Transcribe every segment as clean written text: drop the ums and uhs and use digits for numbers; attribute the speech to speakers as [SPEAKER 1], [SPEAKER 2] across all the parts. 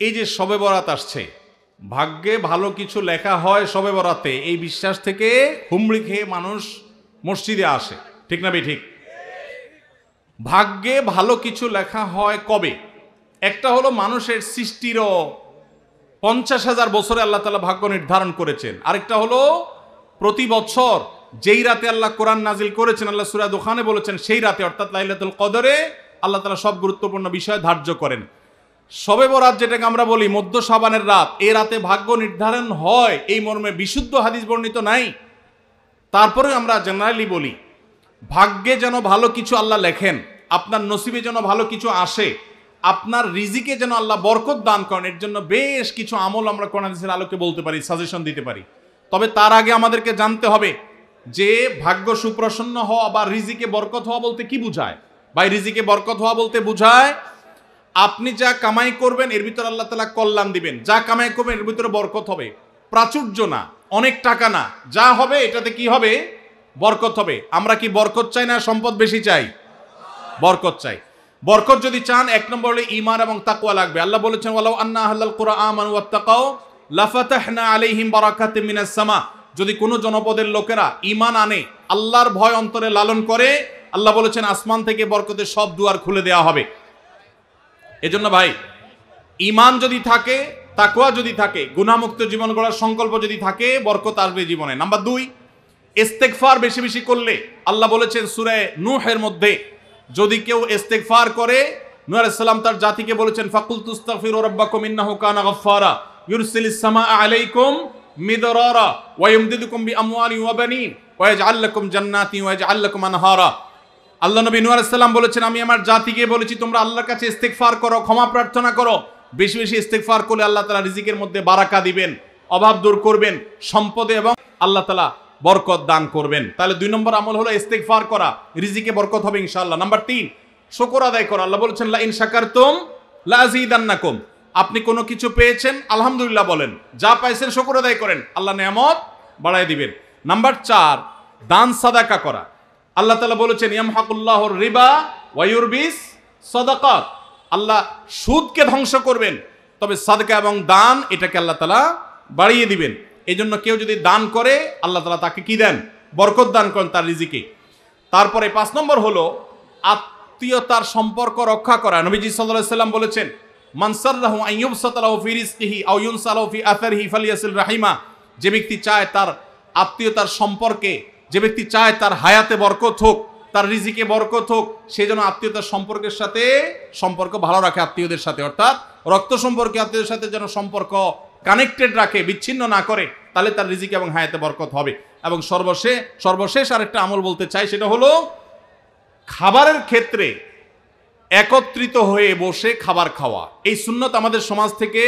[SPEAKER 1] এই যে শবে বরাত আসছে, ভাগ্যে ভালো কিছু লেখা হয় শবে বরাতে, এই বিশ্বাস থেকে হুমড়ি খেয়ে মানুষ মসজিদে আসে, ঠিক না ঠিক? ভাগ্যে ভালো কিছু লেখা হয় কবে? একটা হলো মানুষের সৃষ্টিরও 50,000 বছরে আল্লাহ তাআলা ভাগ্য নির্ধারণ করেছেন। আরেকটা হলো প্রতি বছর যেই রাতে আল্লাহ কোরআন নাজিল করেছেন, আল্লাহ সূরা দুখানে বলেছেন সেই রাতে অর্থাৎ লাইলাতুল কদরে আল্লাহ তাআলা সব গুরুত্বপূর্ণ বিষয় ধার্য করেন। শবে বরাত যেটাকে আমরা বলি মধ্য শাবানের রাত, এই রাতে ভাগ্য নির্ধারণ হয় এই মর্মে বিশুদ্ধ হাদিস বর্ণিত নাই। তারপরে আমরা জেনারেলি বলি ভাগ্যে যেন ভালো কিছু আল্লাহ লেখেন, আপনার নসিবে যেন ভালো কিছু আসে, আপনার রিজিকে যেন আল্লাহ বরকত দান করেন, এর জন্য বেশ কিছু আমল আমরা কোরআন হাদিসের আলোকে বলতে পারি, সাজেশন দিতে পারি। তবে তার আগে আমাদেরকে জানতে হবে যে ভাগ্য সুপ্রসন্ন হওয়া বা রিজিকে বরকত হওয়া বলতে কি বুঝায়। ভাই, রিজিকে বরকত হওয়া বলতে বুঝায় আপনি যা কামাই করবেন এর ভিতরে আল্লাহ তাআলা কল্যাণ দিবেন, যা কামাই করবেন এর ভিতরে বরকত হবে। প্রাচুর্য না, অনেক টাকা না, যা হবে এটাতে কি হবে? বরকত হবে। আমরা কি বরকত চাই না সম্পদ বেশি চাই? বরকত চাই। বরকত যদি চান এক নম্বর হলো ঈমান এবং তাকওয়া লাগবে। আল্লাহ বলেছেন ওয়ালাউ আন্না আহলাল কুরআন আমানু ওয়াত্তাকাও লাফাতাহনা আলাইহিম বারাকাতিম মিনাস সামা। যদি কোনো জনপদের লোকেরা ঈমান আনে, আল্লাহর ভয় অন্তরে লালন করে, আল্লাহ বলেছেন আসমান থেকে বরকতের সব দুয়ার খুলে দেওয়া হবে। এজন্য ভাই, ঈমান যদি থাকে, তাকওয়া যদি থাকে, গুনাহমুক্ত জীবন গড়ার সংকল্প যদি থাকে, বরকত আসবে জীবনে। নাম্বার 2, ইস্তেগফার বেশি বেশি করলে আল্লাহ বলেছেন সূরা নূহের মধ্যে, যদি কেউ ইস্তেগফার করে, নূহ আলাইহিস সালাম তার জাতিকে বলেছেন ফাকুল তুস্তাগফিরু রাব্বাকুম ইন্নাহু কানা গাফফারা ইউরসিলিস সামাআ আলাইকুম মিদরারা ওয়া ইমদিদুকুম বিআমওয়ালিন ওয়া বানিন ওয়া ইয়াজআল লাকুম জান্নাতিন ওয়া ইয়াজআল লাকুম আনহারা। আল্লাহ নবী নূহ আলাইহিস সালাম বলেছেন আমি আমার জাতিকে বলেছি তোমরা আল্লাহর কাছে ইস্তেগফার করো, ক্ষমা প্রার্থনা করো। বেশি বেশি ইস্তেগফার করলে আল্লাহ তাআলা রিজিকের মধ্যে বারাকা দিবেন, অভাব দূর করবেন, সম্পদে এবং আল্লাহ তাআলা বরকত দান করবেন। তাহলে 2 নম্বর আমল হলো ইস্তেগফার করা, রিজিকে বরকত হবে ইনশাআল্লাহ। নাম্বার 3, শুকর আদায় করা। আল্লাহ বলেছেন লা ইন শাকারতুম লা আযীদান্নাকুম। আপনি কোনো কিছু পেয়েছেন আলহামদুলিল্লাহ বলেন, যা পাইছেন শুকর আদায় করেন, আল্লাহ নেয়ামত বাড়ায় দিবেন। নাম্বার 4, দান সাদাকা করা। আল্লাহ তাআলা বলেছেন ইয়ামহাকুল্লাহুর রিবা ওয়া ইউরবিস সাদাকাত। আল্লাহ সুদকে ধ্বংস করবেন, তবে সাদকা এবং দান এটাকে আল্লাহ তাআলা বাড়িয়ে দিবেন। এই জন্য কেউ যদি দান করে আল্লাহ তাআলা তাকে কি দেন? বরকত দান করেন তার রিজিকে। তারপরে 5 নম্বর হলো আত্মীয়তার সম্পর্ক রক্ষা করা। নবীজি সাল্লাল্লাহু আলাইহি সাল্লাম বলেছেন মান সাররাহু আন ইউবসাতা লাহু ফি রিজকিহি আও ইউনসালাহু ফি আথারিহি ফালিয়াসিল রাহিমা। যে ব্যক্তি চায় তার আত্মীয়তার সম্পর্কে, যে ব্যক্তি চায় তার হায়াতে বরকত হোক, তার রিজিকে বরকত হোক, সে যেন আত্মীয়তার সম্পর্কের সাথে সম্পর্ক ভালো রাখে, আত্মীয়দের সাথে অর্থাৎ রক্ত সম্পর্কে আত্মীয়দের সাথে যেন সম্পর্ক কানেক্টেড রাখে, বিচ্ছিন্ন না করে, তাহলে তার রিজিক এবং হায়াতে বরকত হবে। এবং সর্বশেষ আরেকটা আমল বলতে চাই, সেটা হলো খাবারের ক্ষেত্রে একত্রিত হয়ে বসে খাবার খাওয়া। এই সুন্নত আমাদের সমাজ থেকে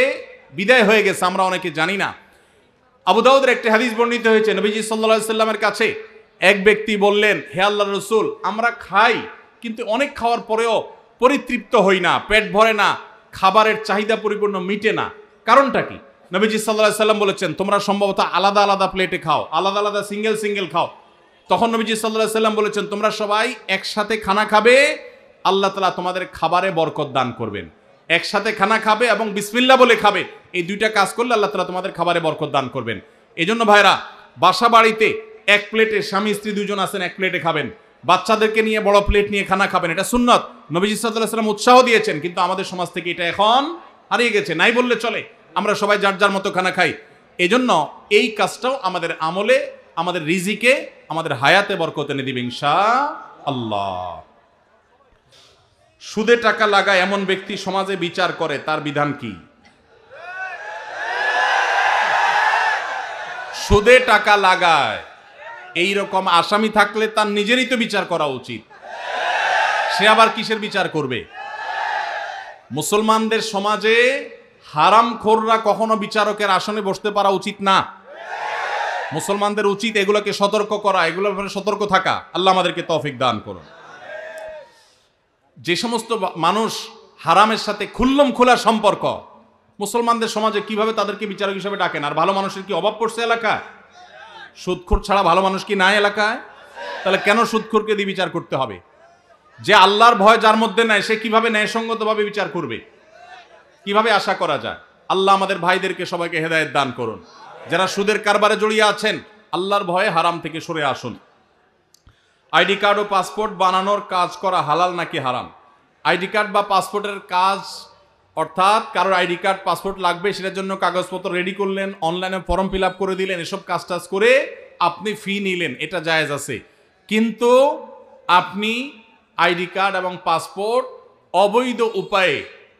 [SPEAKER 1] বিদায় হয়ে গেছে, আমরা অনেকে জানি না। আবু দাউদের একটি হাদিস বর্ণিত হয়েছে, নবীজি সাল্লাল্লাহু আলাইহি সাল্লামের কাছে এক ব্যক্তি বললেন হে আল্লাহর রাসূল, আমরা খাই কিন্তু অনেক খাওয়ার পরেও পরিতৃপ্ত হই না, পেট ভরে না, খাবারের চাহিদা পরিপূর্ণ মিটে না, কারণটা কি? নবীজি সাল্লাল্লাহু আলাইহি সাল্লাম বলেছেন তোমরা সম্ভবত আলাদা আলাদা প্লেটে খাও, আলাদা আলাদা সিঙ্গেল খাও। তখন নবীজি সাল্লাল্লাহু আলাইহি সাল্লাম বলেছেন তোমরা সবাই একসাথে খানা খাবে, আল্লাহ তাআলা তোমাদের খাবারে বরকত দান করবেন। একসাথে খানা খাবে এবং বিসমিল্লাহ বলে খাবে, এই 2টা কাজ করলে আল্লাহ তাআলা তোমাদের খাবারে বরকত দান করবেন। এজন্য ভাইরা, বাসা বাড়িতে এক প্লেটে স্বামী স্ত্রী 2জন আছেন, এক প্লেটে খাবেন। বাচ্চাদেরকে নিয়ে বড় প্লেট নিয়ে খানা খাবেন, এটা সুন্নত। নবীজি সাল্লাল্লাহু আলাইহি সাল্লাম উৎসাহ দিয়েছেন, কিন্তু আমাদের সমাজ থেকে এটা এখন হারিয়ে গেছে, নাই বললে চলে। আমরা সবাই যার যার মতো খানা খাই। এজন্য এই কাজটাও আমাদের আমলে, আমাদের রিজিকে, আমাদের হায়াতে বরকত এনে দিবে ইনশাআল্লাহ। সুদে টাকা লাগায় এমন ব্যক্তি সমাজে বিচার করে, তার বিধান কি? সুদে টাকা লাগায় এই রকম আসামি থাকলে তার নিজেরই তো বিচার করা উচিত, সে আবার কিসের বিচার করবে? মুসলমানদের সমাজে হারামখোররা কখনো বিচারকের আসনে বসতে পারা উচিত না। মুসলমানদের উচিত এগুলোকে সতর্ক করা, এগুলোর ব্যাপারে সতর্ক থাকা। আল্লাহ আমাদেরকে তৌফিক দান করুন। যে সমস্ত মানুষ হারামের সাথে খুল্লম খোলা সম্পর্ক, মুসলমানদের সমাজে কিভাবে তাদেরকে বিচারক হিসেবে ডাকেন? আর ভালো মানুষের কি অভাব পড়ছে এলাকায়? সুদখোর ছাড়া ভালো মানুষ কি নাই এলাকায়? তাহলে কেন সুদখোরকে দিয়ে বিচার করতে হবে? যে আল্লাহর ভয় যার মধ্যে নাই, সে কিভাবে ন্যায়সঙ্গতভাবে বিচার করবে? কিভাবে আশা করা যায়? আল্লাহ আমাদের ভাইদেরকে সবাইকে হেদায়েত দান করুন। যারা সুদের কারবারে জড়িয়ে আছেন, আল্লাহর ভয়ে হারাম থেকে সরে আসুন। আইডি কার্ড ও পাসপোর্ট বানানোর কাজ করা হালাল নাকি হারাম? আইডি কার্ড বা পাসপোর্টের কাজ, অর্থাৎ কারোর আইডি কার্ড পাসপোর্ট লাগবে, সেটার জন্য কাগজপত্র রেডি করলেন, অনলাইনে ফর্ম ফিল আপ করে দিলেন, এসব কাজ টাজ করে আপনি ফি নিলেন, এটা জায়েজ আছে। কিন্তু আপনি আইডি কার্ড এবং পাসপোর্ট অবৈধ উপায়ে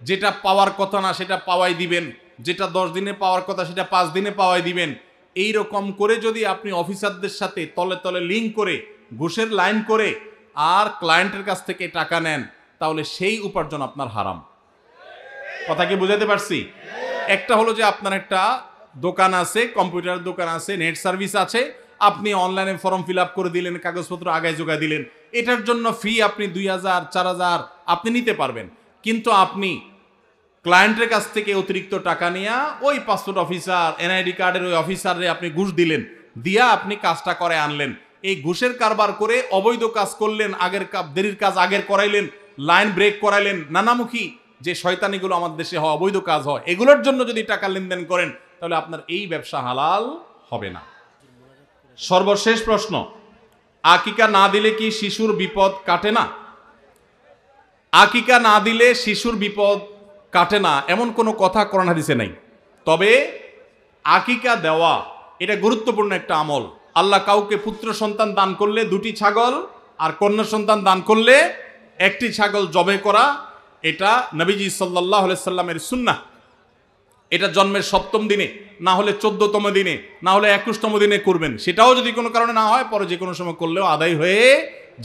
[SPEAKER 1] যেটা পাওয়ার কথা না সেটা পাওয়াই দিবেন, যেটা 10 দিনে পাওয়ার কথা সেটা 5 দিনে পাওয়াই দিবেন, এই রকম করে যদি আপনি অফিসারদের সাথে তলে তলে লিঙ্ক করে ঘুষের লাইন করে আর ক্লায়েন্টের কাছ থেকে টাকা নেন, তাহলে সেই উপার্জন আপনার হারাম। কথা কি বুঝাতে পারছি? একটা হলো যে আপনার একটা দোকান আছে, কম্পিউটার দোকান আছে, নেট সার্ভিস আছে, আপনি অনলাইনে ফর্ম ফিল আপ করে দিলেন, কাগজপত্র আগায় জোগায় দিলেন, এটার জন্য ফি আপনি 2000 4000 আপনি নিতে পারবেন। কিন্তু আপনি ক্লায়েন্টের কাছ থেকে অতিরিক্ত টাকা নিয়ে ওই পাসপোর্ট অফিসার, এনআইডি কার্ডের ওই অফিসারে আপনি ঘুষ দিলেন, দিয়া আপনি কাজটা করে আনলেন। এই ঘুষের কারবার করে অবৈধ কাজ করলেন, আগের দেরির কাজ আগের করাইলেন, লাইন ব্রেক করাইলেন, নানামুখী যে শয়তানিগুলো আমাদের দেশে হয়, অবৈধ কাজ হয়, এগুলোর জন্য যদি টাকা লেনদেন করেন, তাহলে আপনার এই ব্যবসা হালাল হবে না। সর্বশেষ প্রশ্ন, আকিকা না দিলে কি শিশুর বিপদ কাটে না? আকিকা না দিলে শিশুর বিপদ কাটে না এমন কোনো কথা কোরআন হাদিসে নাই। তবে আকিকা দেওয়া এটা গুরুত্বপূর্ণ একটা আমল। আল্লাহ কাউকে পুত্র সন্তান দান করলে 2টি ছাগল, আর কন্যা সন্তান দান করলে 1টি ছাগল জবে করা, এটা নবীজি সাল্লাল্লাহু আলাইহি সাল্লামের সুন্নাহ। এটা জন্মের 7ম দিনে, না হলে 14তম দিনে, না হলে 21তম দিনে করবেন। সেটাও যদি কোনো কারণে না হয়, পরে যে কোনো সময় করলেও আদায় হয়ে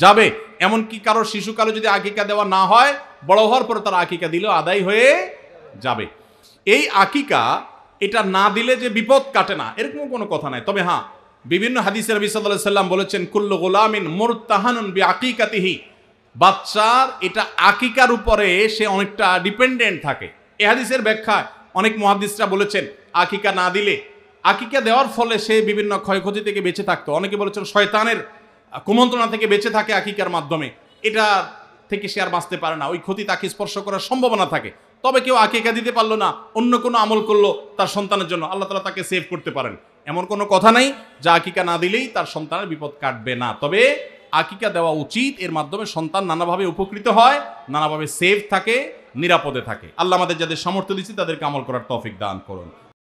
[SPEAKER 1] যাবে। এমনকি কারো শিশুকালে যদি আকিকা দেওয়া না হয়, বড় হওয়ার পরে তার আকিকা দিলেও আদায় হয়ে যাবে। এই আকিকা এটা না দিলে যে বিপদ কাটে না এরকম কোনো কথা নাই। তবে হ্যাঁ, বিভিন্ন হাদিসে নবী সাল্লাল্লাহু আলাইহি সাল্লাম বলেছেন, কুল্লু গুলামিন মুরতাহানুন বিআকিকাতিহি, বাচ্চার এটা আকিকার উপরে সে অনেকটা ডিপেন্ডেন্ট থাকে। এই হাদিসের ব্যাখ্যায় অনেক মুহাদ্দিসরা বলেছেন, আকিকা না দিলে, আকিকা দেওয়ার ফলে সে বিভিন্ন ক্ষয়ক্ষতি থেকে বেঁচে থাকতো। অনেকে বলেছেন শয়তানের কুমন্ত্রণা থেকে বেঁচে থাকে আকিকার মাধ্যমে, এটা থেকে সে আর বাঁচতে পারে না, ওই ক্ষতি তাকে স্পর্শ করার সম্ভাবনা থাকে। তবে কেউ আকিকা দিতে পারলো না, অন্য কোনো আমল করলো তার সন্তানের জন্য, আল্লাহ তাআলা তাকে সেভ করতে পারেন। এমন কোনো কথা নাই যা আকিকা না দিলেই তার সন্তানের বিপদ কাটবে না। তবে আকিকা দেওয়া উচিত, এর মাধ্যমে সন্তান নানাভাবে উপকৃত হয়, নানাভাবে সেভ থাকে, নিরাপদে থাকে। আল্লাহ আমাদের যাদের সামর্থ্য দিচ্ছে তাদেরকে আমল করার তৌফিক দান করুন।